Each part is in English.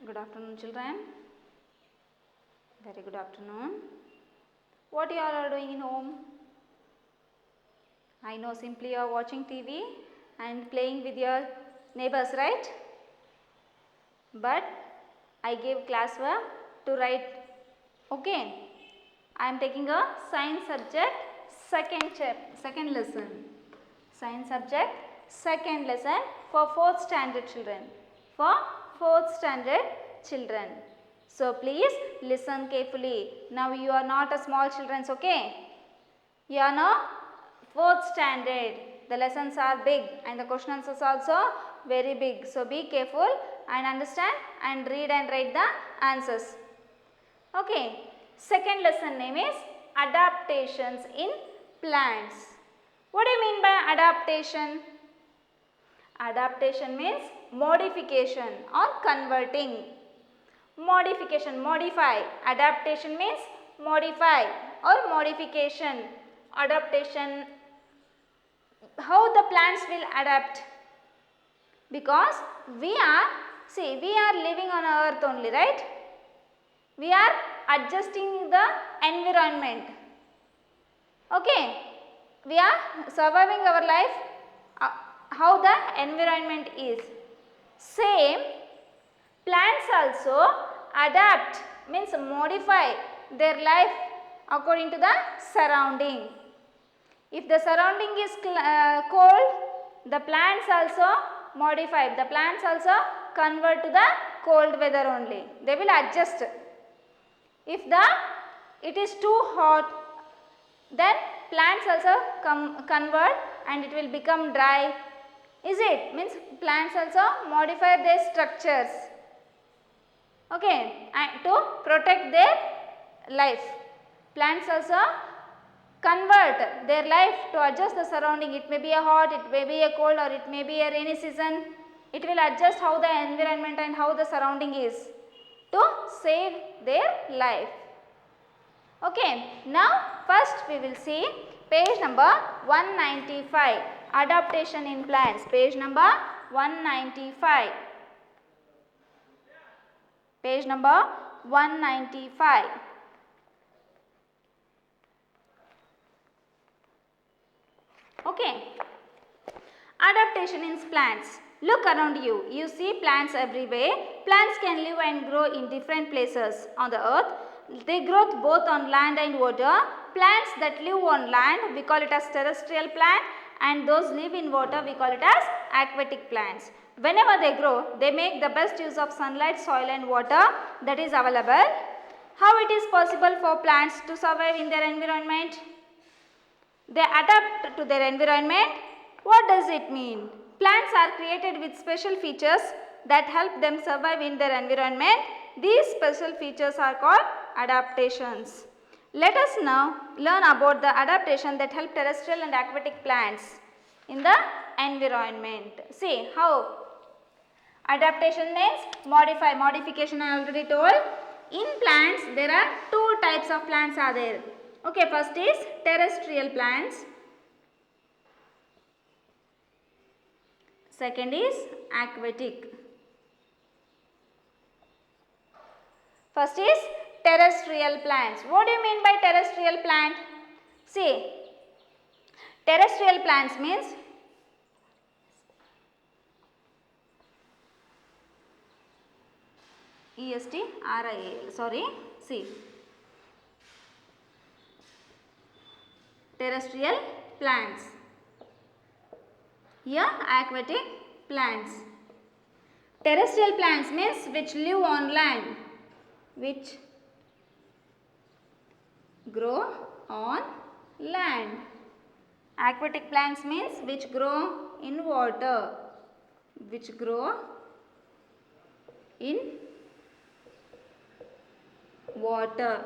Good afternoon, children. Very good afternoon. What you all are doing in home? I know simply you are watching TV and playing with your neighbors, right? But I gave classwork to write. Okay. I am taking a science subject second lesson. Science subject second lesson for 4th standard children. For 4th standard children. So please listen carefully. Now you are not a small children, okay? You are now 4th standard. The lessons are big and the question answers also very big. So be careful and understand and read and write the answers. Okay. Second lesson name is adaptations in plants. What do you mean by adaptation? Adaptation means modification or converting. Modification, modify. Adaptation means modify or modification. Adaptation, how the plants will adapt? Because we are living on earth only, right? We are adjusting the environment. Okay, we are surviving our life how the environment is. Same, plants also adapt means modify their life according to the surrounding. If the surrounding is cold, the plants also modify, the plants also convert to the cold weather only. They will adjust. If it is too hot, then plants also convert and it will become dry. Is it? Means plants also modify their structures. Okay, and to protect their life. Plants also convert their life to adjust the surrounding. It may be a hot, it may be a cold, or it may be a rainy season. It will adjust how the environment and how the surrounding is to save their life. Okay, now first we will see page number 195, adaptation in plants, page number 195. Page number 195. Okay, adaptation in plants. Look around you. You see plants everywhere. Plants can live and grow in different places on the earth. They grow both on land and water. Plants that live on land, we call it as terrestrial plant, and those live in water, we call it as aquatic plants. Whenever they grow, they make the best use of sunlight, soil and water that is available. How it is possible for plants to survive in their environment? They adapt to their environment. What does it mean? Plants are created with special features that help them survive in their environment. These special features are called adaptations. Let us now learn about the adaptation that help terrestrial and aquatic plants in the environment. See how adaptation means modify. Modification I already told. In plants there are two types of plants are there. Okay, first is terrestrial plants. Second is aquatic. First is terrestrial plants. What do you mean by terrestrial plant? See, terrestrial plants means terrestrial plants. Here aquatic plants. Terrestrial plants means which live on land, which grow on land. Aquatic plants means which grow in water, which grow in water.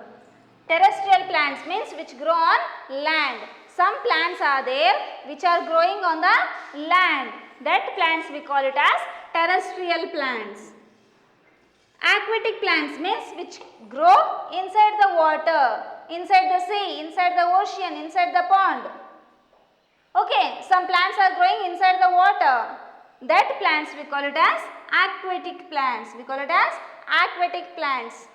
Terrestrial plants means which grow on land. Some plants are there which are growing on the land. That plants we call it as terrestrial plants. Aquatic plants means which grow inside the water, inside the sea, inside the ocean, inside the pond. Okay, some plants are growing inside the water. That plants we call it as aquatic plants. We call it as aquatic plants.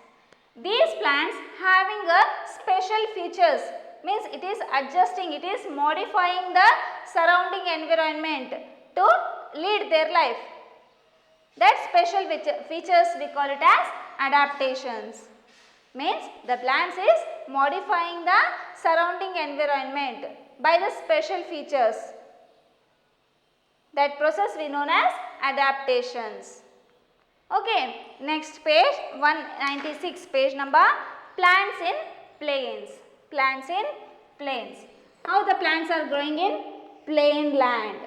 These plants having a special features, means it is adjusting, it is modifying the surrounding environment to lead their life. That special features we call it as adaptations. Means the plants is modifying the surrounding environment by the special features. That process we known as adaptations. Okay, next page 196, page number, plants in plains. Plants in plains. How the plants are growing in plain land.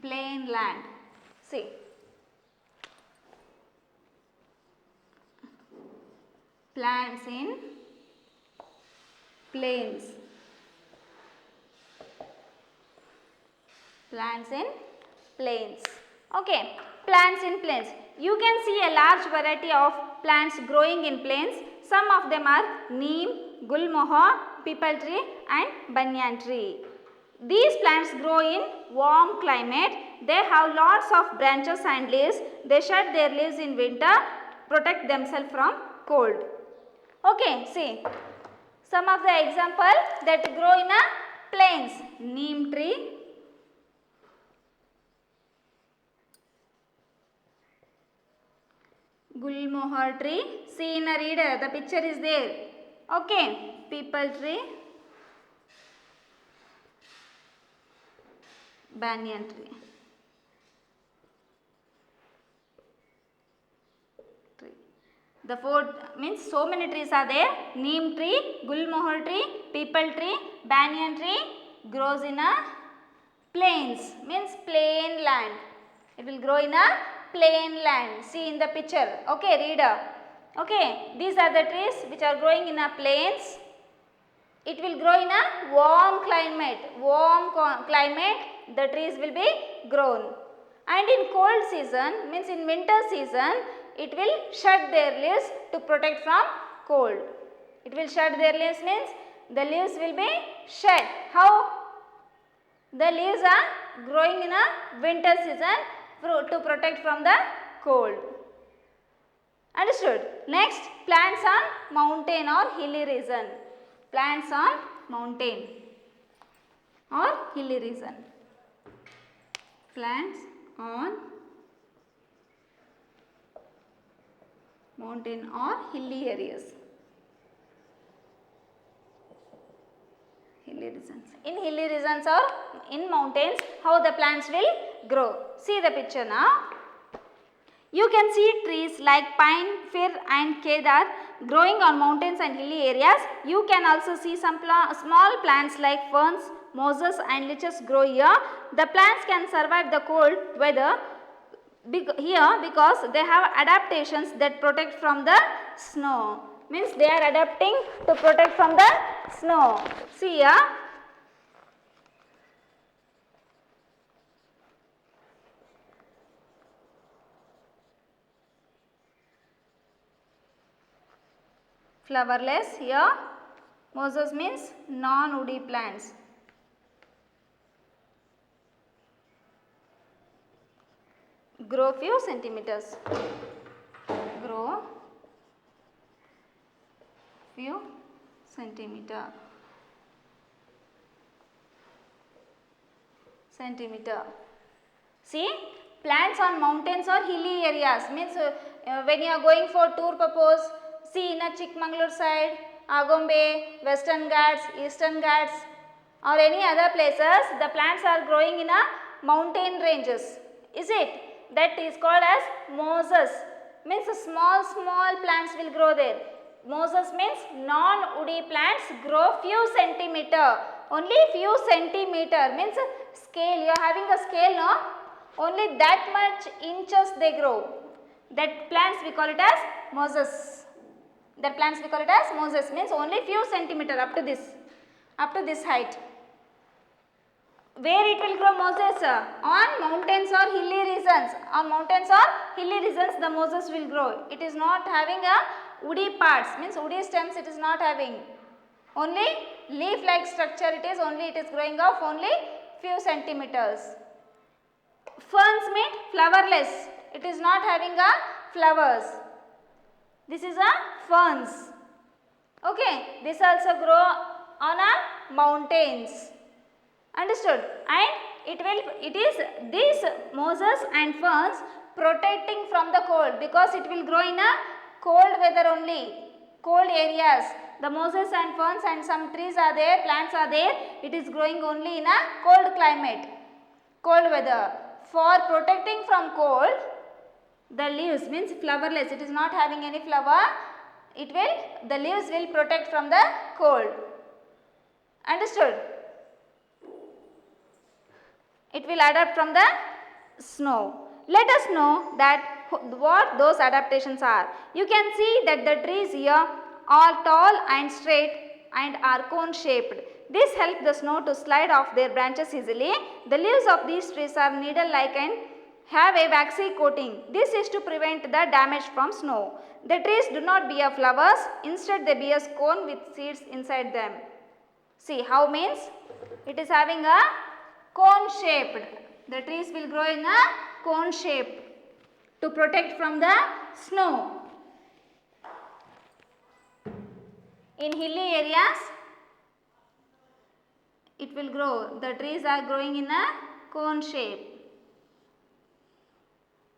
Plain land. See. Plants in plains. Plants in plains. Okay, plants in plains. You can see a large variety of plants growing in plains. Some of them are neem, gulmohar, peepal tree and banyan tree. These plants grow in warm climate. They have lots of branches and leaves. They shed their leaves in winter to protect themselves from cold. Okay, see some of the example that grow in a plains. Neem tree, gulmohar tree, see in a reader, the picture is there. Okay, peepal tree, banyan tree. The four means so many trees are there. Neem tree, gulmohar tree, peepal tree, banyan tree grows in a plains, means plain land. It will grow in a plain land. See in the picture. Okay, reader. Okay, these are the trees which are growing in a plains. It will grow in a warm climate. Warm climate, the trees will be grown. And in cold season, means in winter season, it will shed their leaves to protect from cold. It will shed their leaves means the leaves will be shed. How? The leaves are growing in a winter season to protect from the cold. Understood? Next, plants on mountain or hilly region. Plants on mountain or hilly region. Plants on mountain or hilly areas. Hilly regions. In hilly regions or in mountains, how the plants will grow. See the picture now. You can see trees like pine, fir and kedar growing on mountains and hilly areas. You can also see some small plants like ferns, mosses and lichens grow here. The plants can survive the cold weather here because they have adaptations that protect from the snow. Means they are adapting to protect from the snow. See here. Flowerless here. Mosses means non-woody plants. Grow few centimeters. Grow few centimeter. See, plants on mountains or hilly areas means when you are going for tour purpose, see in a Chikmagalur side, Agombe, Western Ghats, Eastern Ghats or any other places, the plants are growing in a mountain ranges. Is it? That is called as mosses. Means small plants will grow there. Mosses means non-woody plants grow few centimeter. Only few centimeter means scale. You are having a scale, no? Only that much inches they grow. That plants we call it as mosses. That plants we call it as mosses means only few centimeter up to this height. Where it will grow mosses? On mountains or hilly regions. On mountains or hilly regions the mosses will grow. It is not having a woody parts, means woody stems it is not having. Only leaf like structure it is growing of only few centimeters. Ferns mean flowerless. It is not having a flowers. This is a ferns. Okay, this also grow on a mountains. Understood? And it is these mosses and ferns protecting from the cold, because it will grow in a cold weather only, cold areas. The mosses and ferns and some trees are there, plants are there, it is growing only in a cold climate, cold weather. For protecting from cold, the leaves means flowerless, it is not having any flower, the leaves will protect from the cold. Understood? It will adapt from the snow. Let us know that what those adaptations are. You can see that the trees here are tall and straight and are cone shaped. This helps the snow to slide off their branches easily. The leaves of these trees are needle like and have a waxy coating. This is to prevent the damage from snow. The trees do not bear flowers, instead they bear cone with seeds inside them. See how means it is having a cone shaped. The trees will grow in a cone shape to protect from the snow. In hilly areas, it will grow. The trees are growing in a cone shape.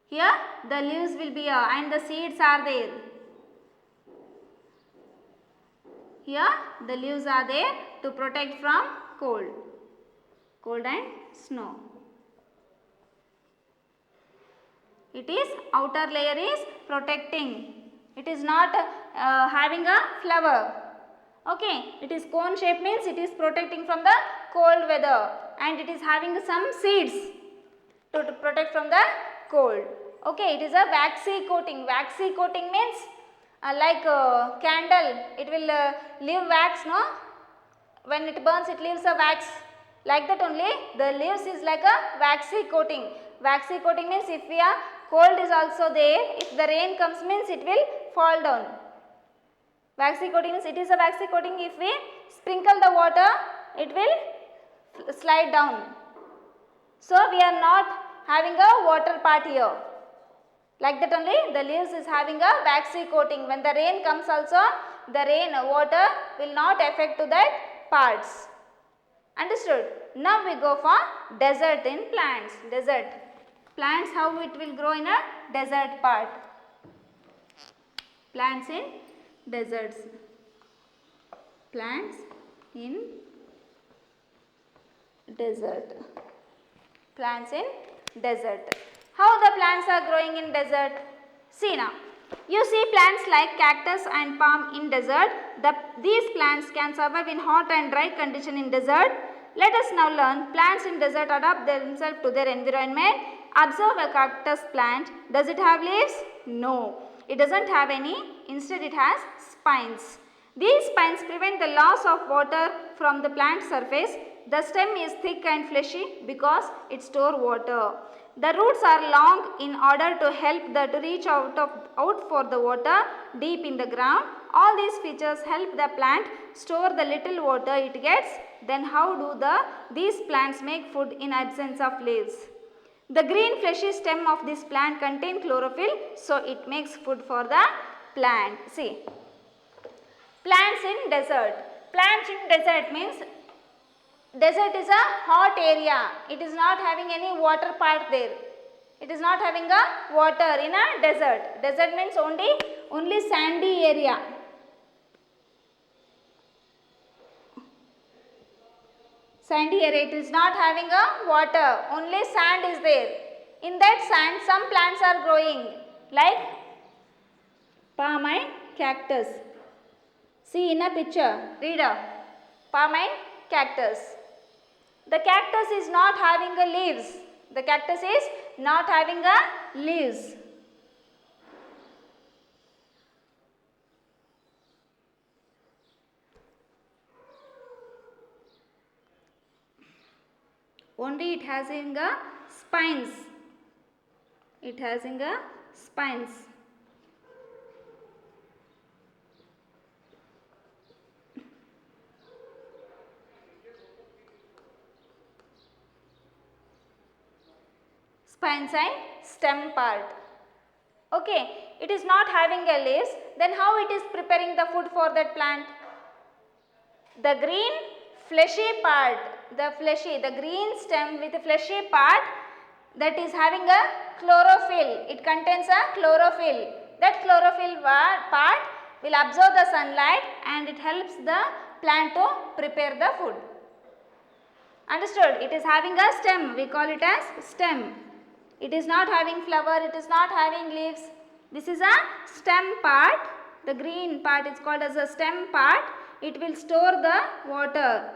Here the leaves will be here and the seeds are there. Here the leaves are there to protect from cold and snow. It is outer layer is protecting. It is not having a flower. Okay, it is cone shape means it is protecting from the cold weather, and it is having some seeds to protect from the cold. Okay, it is a waxy coating. Waxy coating means like candle, it will leave wax, no? When it burns, it leaves a wax. Like that only, the leaves is like a waxy coating. Waxy coating means if we are cold is also there, if the rain comes means it will fall down. Waxy coating means it is a waxy coating, if we sprinkle the water, it will slide down. So we are not having a water part here. Like that only, the leaves is having a waxy coating. When the rain comes also, the rain water will not affect to that parts. Understood? Now we go for desert in plants. Desert. Plants, how it will grow in a desert part. Plants in deserts. Plants in desert. Plants in desert. How the plants are growing in desert? See now. You see plants like cactus and palm in desert. These plants can survive in hot and dry condition in desert. Let us now learn plants in desert adapt themselves to their environment. Observe a cactus plant. Does it have leaves? No. It does not have any. Instead it has spines. These spines prevent the loss of water from the plant surface. The stem is thick and fleshy because it stores water. The roots are long in order to help to reach out for the water deep in the ground. All these features help the plant store the little water it gets. Then how do these plants make food in absence of leaves? The green fleshy stem of this plant contains chlorophyll, so it makes food for the plant. See, plants in desert. Plants in desert means desert is a hot area. It is not having any water part there. It is not having a water in a desert. Desert means only sandy area. Sandy area, it is not having a water, only sand is there. In that sand, some plants are growing like palm and cactus. See in a picture, reader, palm and cactus. The cactus is not having a leaves. The cactus is not having a leaves. Only it has in the spines. It has in the spines. Spines and stem part. Okay, it is not having a leaves, then how it is preparing the food for that plant? The green fleshy part, the green stem with the fleshy part, that is having a chlorophyll. It contains a chlorophyll. That chlorophyll part will absorb the sunlight and it helps the plant to prepare the food. Understood? It is having a stem. We call it as stem. It is not having flower. It is not having leaves. This is a stem part. The green part is called as a stem part. It will store the water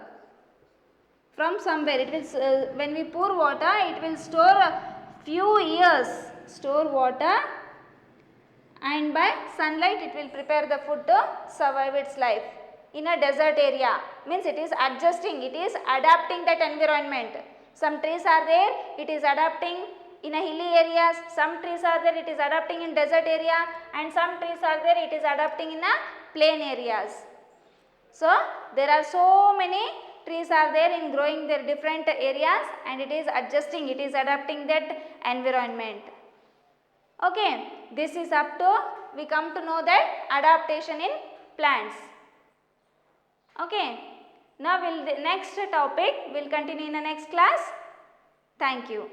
from somewhere. It will when we pour water, it will store a few years. Store water, and by sunlight it will prepare the food to survive its life. In a desert area, means it is adjusting, it is adapting that environment. Some trees are there, it is adapting in a hilly areas, some trees are there, it is adapting in desert area, and some trees are there, it is adapting in a plain areas. So, there are so many trees are there in growing their different areas, and it is adjusting, it is adapting that environment. Okay, this is up to, we come to know that adaptation in plants. Okay, now the next topic will continue in the next class. Thank you.